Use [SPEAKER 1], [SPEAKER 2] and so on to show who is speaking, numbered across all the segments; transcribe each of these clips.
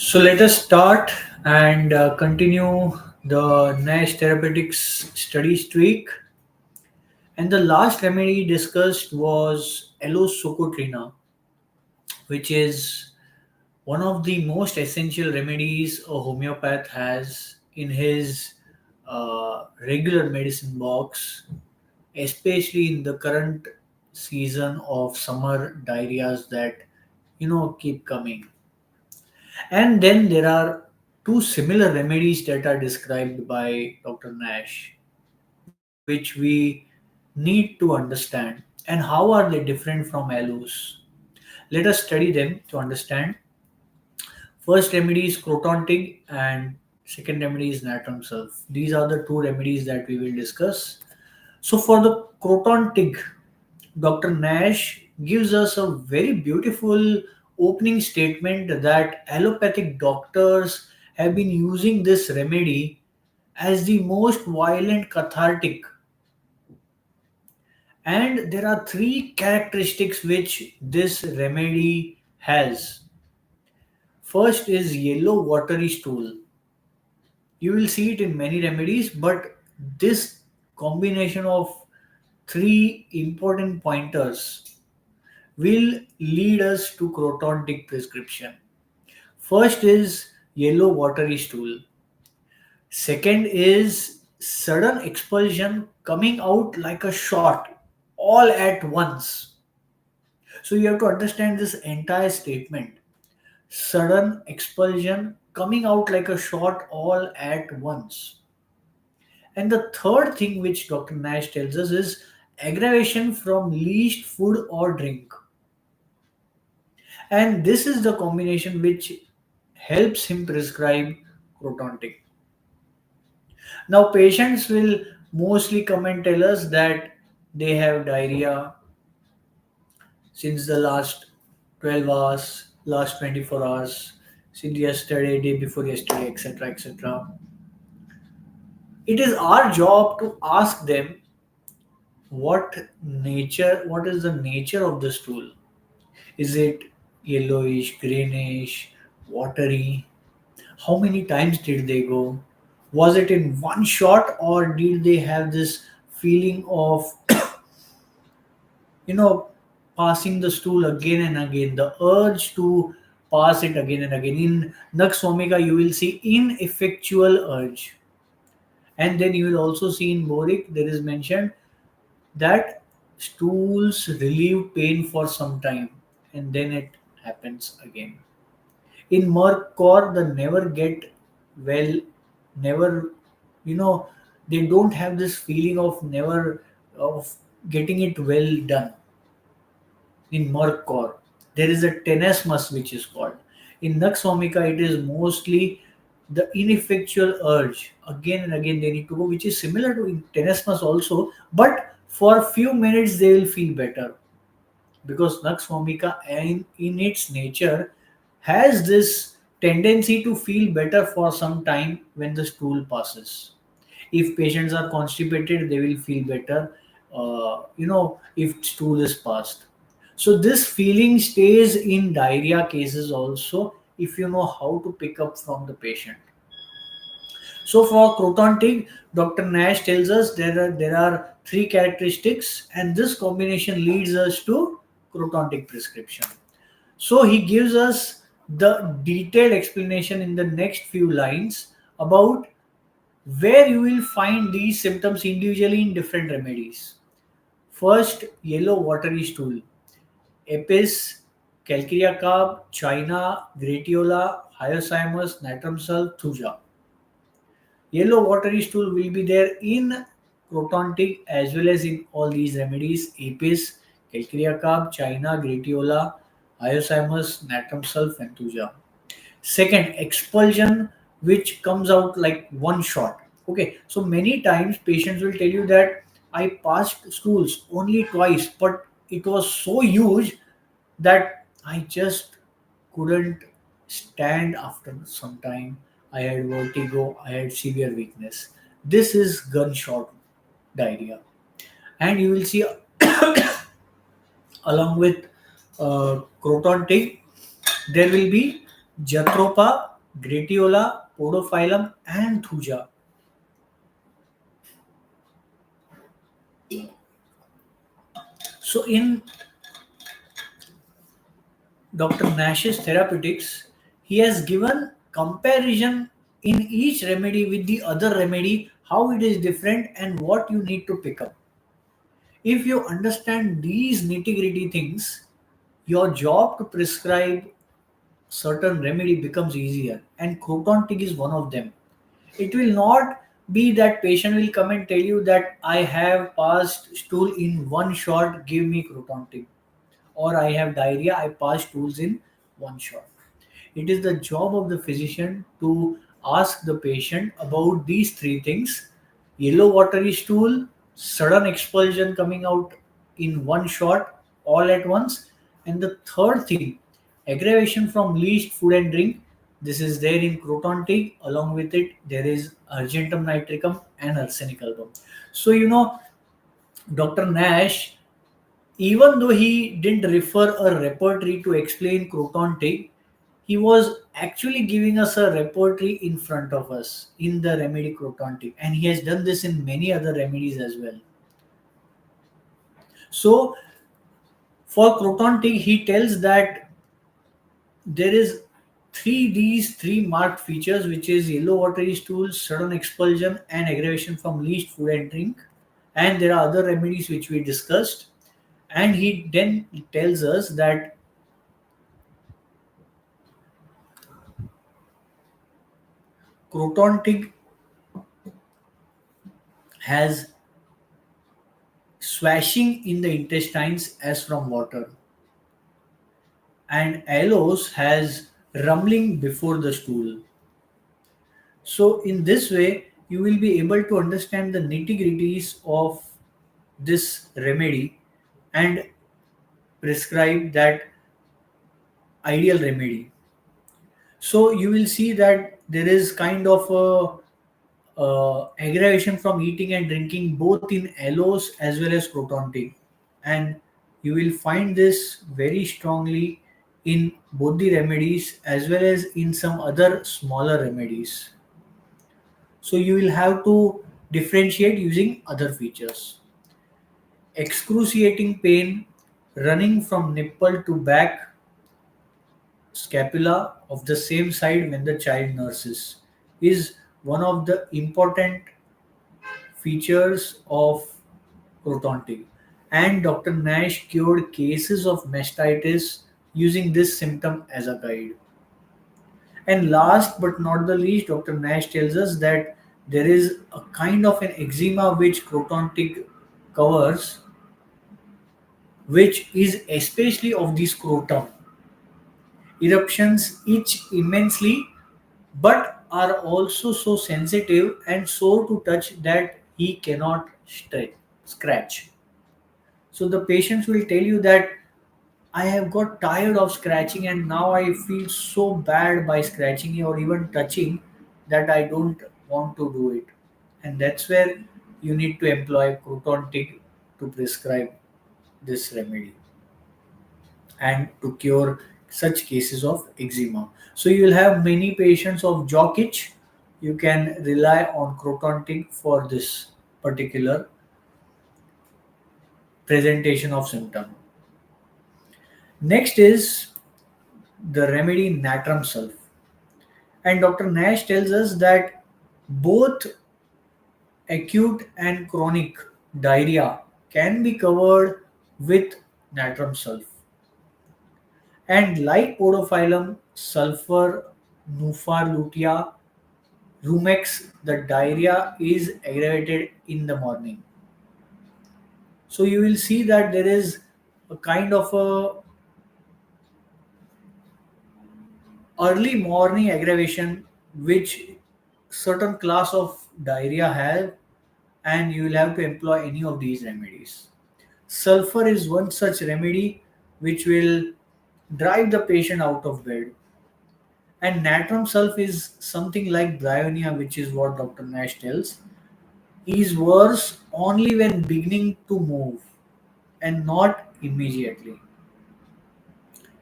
[SPEAKER 1] So let us start and continue the Nash Therapeutics study streak. And the last remedy discussed was L-Socotrina, which is one of the most essential remedies a homeopath has in his regular medicine box, especially in the current season of summer diarrheas that keep coming. And then there are two similar remedies that are described by Dr. Nash, which we need to understand. And how are they different from aloes? Let us study them to understand. First remedy is croton and second remedy is natrum sulph. These are the two remedies that we will discuss. So for the croton, Dr. Nash gives us a very beautiful opening statement that allopathic doctors have been using this remedy as the most violent cathartic, and there are three characteristics which this remedy has. First is yellow watery stool. You will see it in many remedies, but this combination of three important pointers will lead us to crotontic prescription. First is yellow watery stool. Second is sudden expulsion coming out like a shot all at once. So you have to understand this entire statement. Sudden expulsion coming out like a shot all at once. And the third thing which Dr. Nash tells us is aggravation from least food or drink. And this is the combination which helps him prescribe crotontic. Now, patients will mostly come and tell us that they have diarrhea since the last 12 hours, last 24 hours, since yesterday, day before yesterday, etc. etc. It is our job to ask them what is the nature of the stool. Is it yellowish, greenish, watery? How many times did they go? Was it in one shot or did they have this feeling of, you know, passing the stool again and again, the urge to pass it again and again? In Nakswamika, you will see ineffectual urge. And then you will also see in Boric, there is mentioned that stools relieve pain for some time and then it happens again. In Mercor, the never get well, never, you know, they don't have this feeling of never of getting it well done. In Mercor, there is a tenesmus which is called. In Nakswamika, it is mostly the ineffectual urge. Again and again they need to go, which is similar to in tenesmus also, but for a few minutes they will feel better because Nux vomica in its nature has this tendency to feel better for some time when the stool passes. If patients are constipated, they will feel better, if stool is passed. So this feeling stays in diarrhea cases also if you know how to pick up from the patient. So for croton, Dr. Nash tells us there are three characteristics, and this combination leads us to croton prescription. So he gives us the detailed explanation in the next few lines about where you will find these symptoms individually in different remedies. First, yellow watery stool, Apis, Calcarea carb, China, Gratiola, Hyoscyamus, Natrum sulph, Thuja. Yellow watery stool will be there in crotontic as well as in all these remedies: Apis, Calcarea carb, China, Gratiola, Hyoscyamus, Natrum sulph, and Thuja. Second, expulsion, which comes out like one shot. Okay, so many times patients will tell you that I passed stools only twice, but it was so huge that I just couldn't stand after some time. I had vertigo, I had severe weakness. This is gunshot diarrhea. And you will see along with croton, there will be Jatropa Gratiola, Podophyllum, and Thuja. So in Dr. Nash's Therapeutics, he has given comparison in each remedy with the other remedy, how it is different and what you need to pick up. If you understand these nitty gritty things, your job to prescribe certain remedy becomes easier, and croton tig is one of them. It will not be that patient will come and tell you that I have passed stool in one shot, give me croton tig, or I have diarrhea, I passed stools in one shot. It is the job of the physician to ask the patient about these three things: yellow watery stool, sudden expulsion coming out in one shot, all at once, and the third thing, aggravation from least food and drink. This is there in croton tig. Along with it, there is argentum nitricum and arsenic album. So, Dr. Nash, even though he didn't refer a repertory to explain croton tig, he was actually giving us a repertory in front of us in the remedy croton tig, and he has done this in many other remedies as well. So for croton tig, he tells that there is three marked features, which is yellow watery stool, sudden expulsion, and aggravation from least food and drink. And there are other remedies which we discussed. And he then tells us that croton tig has swashing in the intestines as from water, and aloes has rumbling before the stool. So in this way, you will be able to understand the nitty gritties of this remedy and prescribe that ideal remedy. So you will see that there is kind of a aggravation from eating and drinking both in aloes as well as croton tig, and you will find this very strongly in both the remedies as well as in some other smaller remedies. So you will have to differentiate using other features. Excruciating pain running from nipple to back scapula of the same side when the child nurses is one of the important features of orthodontic. And Dr. Nash cured cases of mastitis using this symptom as a guide. And last but not the least, Dr. Nash tells us that there is a kind of an eczema which crotontic covers, which is especially of the scrotum. Eruptions itch immensely but are also so sensitive and sore to touch that he cannot scratch. So the patients will tell you that I have got tired of scratching and now I feel so bad by scratching or even touching that I don't want to do it. And that's where you need to employ croton tig to prescribe this remedy and to cure such cases of eczema. So you will have many patients of jock itch. You can rely on croton tig for this particular presentation of symptom. Next is the remedy natrum sulph. And Dr. Nash tells us that both acute and chronic diarrhea can be covered with natrum sulph. And like podophyllum, sulfur, nuphar lutea, rumex, the diarrhea is aggravated in the morning. So you will see that there is a kind of a early morning aggravation which certain class of diarrhea have, and you will have to employ any of these remedies. Sulfur is one such remedy which will drive the patient out of bed. And natrum sulph is something like bryonia, which is what Dr. Nash tells, is worse only when beginning to move and not immediately.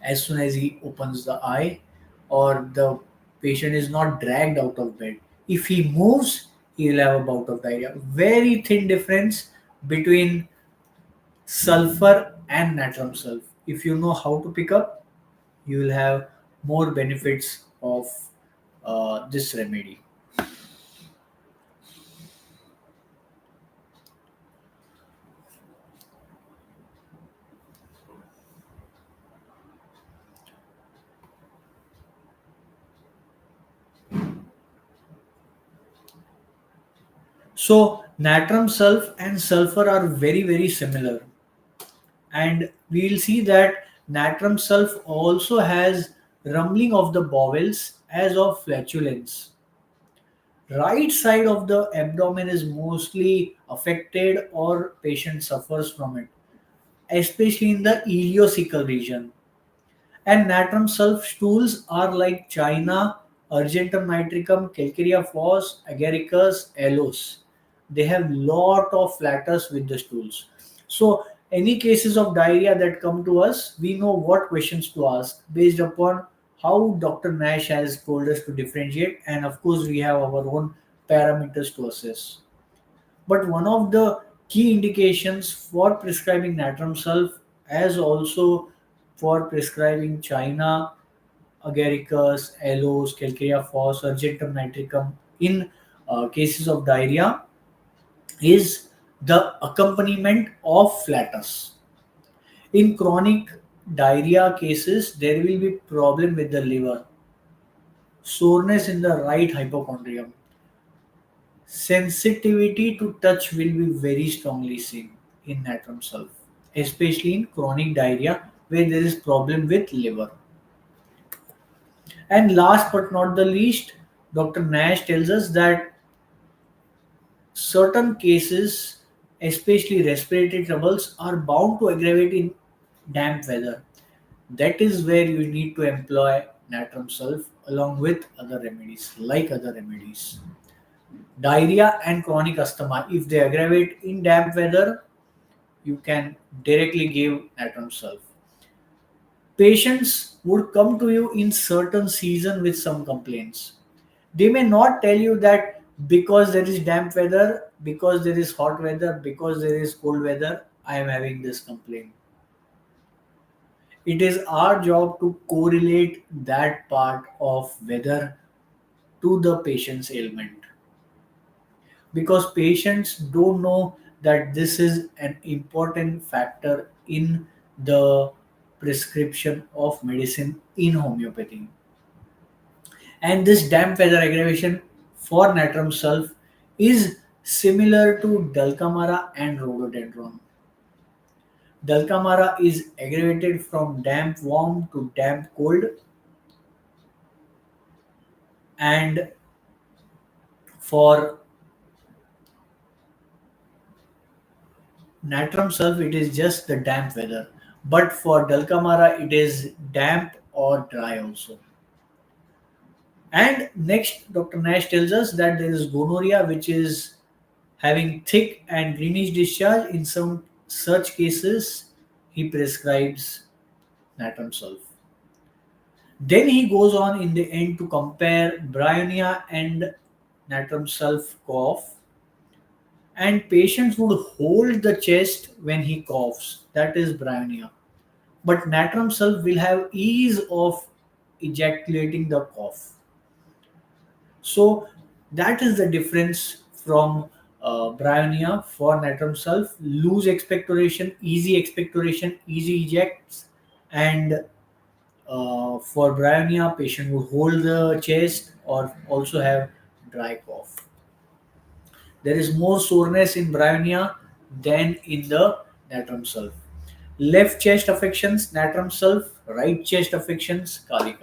[SPEAKER 1] As soon as he opens the eye or the Patient is not dragged out of bed. If he moves, he will have a bout of diarrhea. Very thin difference between sulfur and natrum sulf. If you know how to pick up, you will have more benefits of this remedy. So natrum sulf and sulfur are very very similar, and we will see that natrum sulf also has rumbling of the bowels as of flatulence. Right side of the abdomen is mostly affected or patient suffers from it, especially in the ileocecal region. And natrum sulf stools are like China, Argentum nitricum, Calcarea flos, Agaricus, Elos. They have lot of flatters with the stools. So any cases of diarrhea that come to us, we know what questions to ask based upon how Dr. Nash has told us to differentiate, and of course we have our own parameters to assess. But one of the key indications for prescribing natrum sulf, as also for prescribing China, agaricus, aloes, calcarea fos, argentum nitricum in cases of diarrhea is the accompaniment of flatus. In chronic diarrhea cases, there will be problem with the liver, soreness in the right hypochondrium, sensitivity to touch will be very strongly seen in natrum sulf, especially in chronic diarrhea where there is problem with liver. And last but not the least, Dr. Nash tells us that certain cases, especially respiratory troubles, are bound to aggravate in damp weather. That is where you need to employ natrum sulf along with other remedies, like other remedies. Diarrhea and chronic asthma, if they aggravate in damp weather, you can directly give natrum sulf. Patients would come to you in certain season with some complaints. They may not tell you that because there is damp weather, because there is hot weather, because there is cold weather, I am having this complaint. It is our job to correlate that part of weather to the patient's ailment, because patients don't know that this is an important factor in the prescription of medicine in homeopathy. And this damp weather aggravation for natrum sulf is similar to dulcamara and rhododendron. Dulcamara is aggravated from damp warm to damp cold, and for natrum sulf it is just the damp weather. But for dulcamara it is damp or dry also. And next, Dr. Nash tells us that there is gonorrhea, which is having thick and greenish discharge. In some such cases, he prescribes natrum sulf. Then he goes on in the end to compare bryonia and natrum sulf cough. And patients would hold the chest when he coughs. That is bryonia. But natrum sulf will have ease of ejaculating the cough. So that is the difference from bryonia for natrum sulf. Loose expectoration, easy ejects, and for bryonia, patient would hold the chest or also have dry cough. There is more soreness in bryonia than in the natrum sulf. Left chest affections, natrum sulf. Right chest affections, kali.